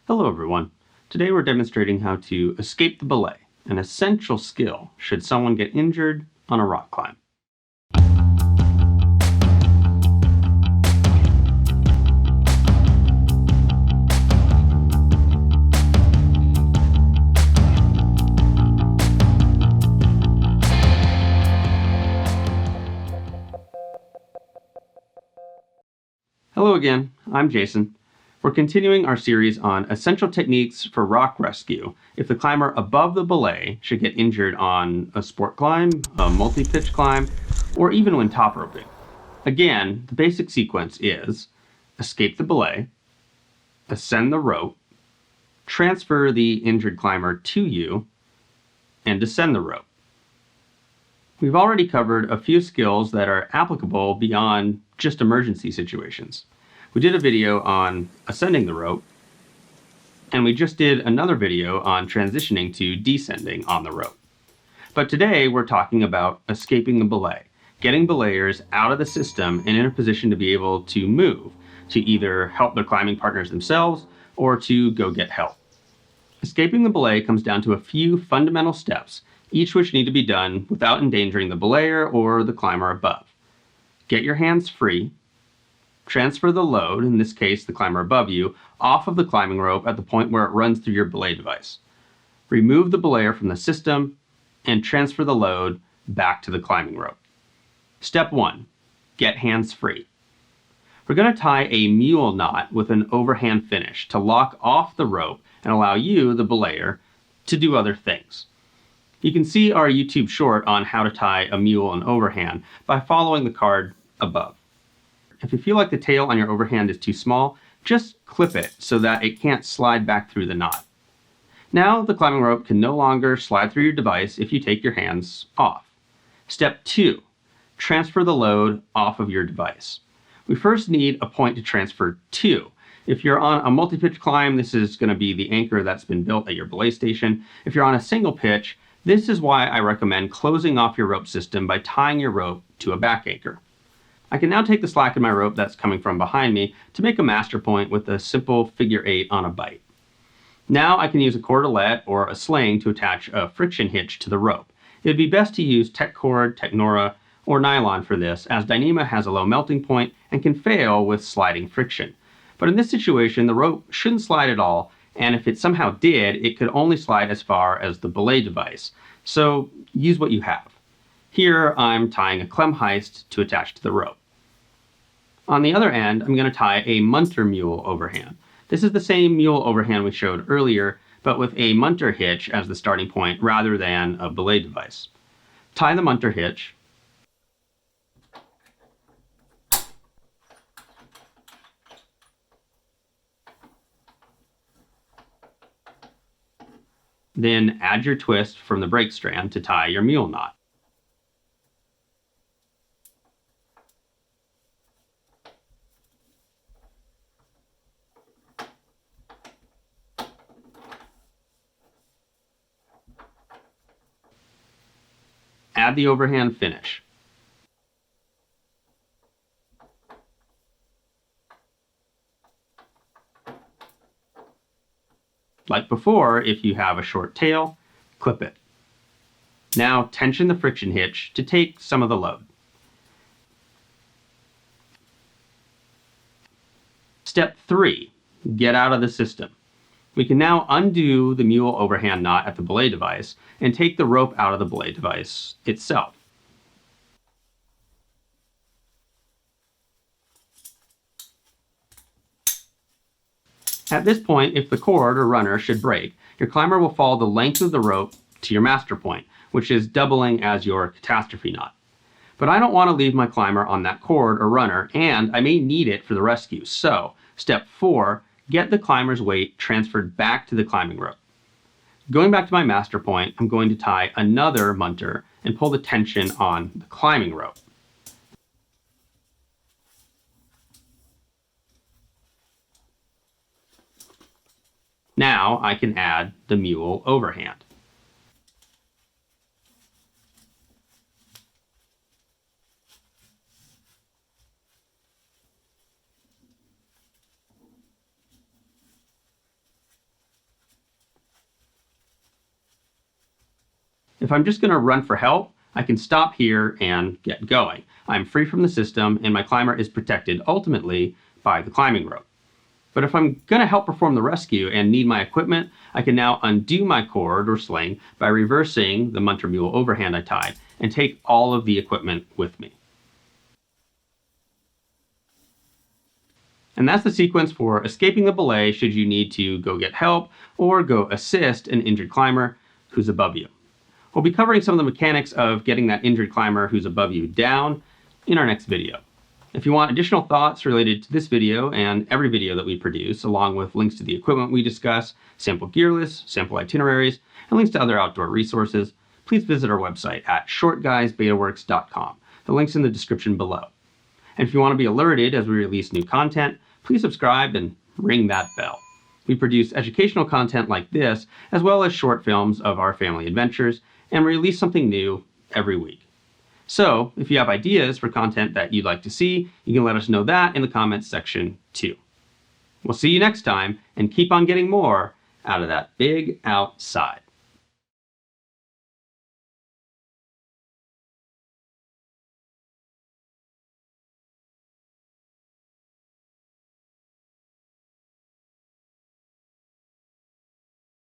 Hello everyone. Today we're demonstrating how to escape the belay, an essential skill should someone get injured on a rock climb. Hello again, I'm Jason. We're continuing our series on essential techniques for rock rescue if the climber above the belay should get injured on a sport climb, a multi-pitch climb, or even when top roping. Again, the basic sequence is escape the belay, ascend the rope, transfer the injured climber to you, and descend the rope. We've already covered a few skills that are applicable beyond just emergency situations. We did a video on ascending the rope, and we just did another video on transitioning to descending on the rope. But today we're talking about escaping the belay, getting belayers out of the system and in a position to be able to move, to either help their climbing partners themselves or to go get help. Escaping the belay comes down to a few fundamental steps, each which need to be done without endangering the belayer or the climber above. Get your hands free, transfer the load, in this case the climber above you, off of the climbing rope at the point where it runs through your belay device. Remove the belayer from the system and transfer the load back to the climbing rope. Step 1. Get hands free. We're going to tie a mule knot with an overhand finish to lock off the rope and allow you, the belayer, to do other things. You can see our YouTube short on how to tie a mule and overhand by following the card above. If you feel like the tail on your overhand is too small, just clip it so that it can't slide back through the knot. Now the climbing rope can no longer slide through your device if you take your hands off. Step 2. Transfer the load off of your device. We first need a point to transfer to. If you're on a multi-pitch climb, this is going to be the anchor that's been built at your belay station. If you're on a single pitch, this is why I recommend closing off your rope system by tying your rope to a back anchor. I can now take the slack in my rope that's coming from behind me to make a master point with a simple figure 8 on a bight. Now I can use a cordelette or a sling to attach a friction hitch to the rope. It would be best to use tech cord, Technora, or nylon for this, as Dyneema has a low melting point and can fail with sliding friction. But in this situation, the rope shouldn't slide at all, and if it somehow did, it could only slide as far as the belay device. So use what you have. Here I'm tying a clem heist to attach to the rope. On the other end, I'm going to tie a munter mule overhand. This is the same mule overhand we showed earlier, but with a munter hitch as the starting point rather than a belay device. Tie the munter hitch. Then add your twist from the brake strand to tie your mule knot. Add the overhand finish. Like before, if you have a short tail, clip it. Now tension the friction hitch to take some of the load. Step 3. Get out of the system. We can now undo the mule overhand knot at the belay device and take the rope out of the belay device itself. At this point, if the cord or runner should break, your climber will follow the length of the rope to your master point, which is doubling as your catastrophe knot. But I don't want to leave my climber on that cord or runner, and I may need it for the rescue. So, step 4, get the climber's weight transferred back to the climbing rope. Going back to my master point, I'm going to tie another munter and pull the tension on the climbing rope. Now I can add the mule overhand. If I'm just going to run for help, I can stop here and get going. I'm free from the system, and my climber is protected ultimately by the climbing rope. But if I'm going to help perform the rescue and need my equipment, I can now undo my cord or sling by reversing the Munter Mule overhand I tied and take all of the equipment with me. And that's the sequence for escaping the belay should you need to go get help or go assist an injured climber who's above you. We'll be covering some of the mechanics of getting that injured climber who's above you down in our next video. If you want additional thoughts related to this video and every video that we produce, along with links to the equipment we discuss, sample gear lists, sample itineraries, and links to other outdoor resources, please visit our website at shortguysbetaworks.com. The link's in the description below. And if you want to be alerted as we release new content, please subscribe and ring that bell. We produce educational content like this, as well as short films of our family adventures, and we release something new every week. So, if you have ideas for content that you'd like to see, you can let us know that in the comments section too. We'll see you next time, and keep on getting more out of that big outside.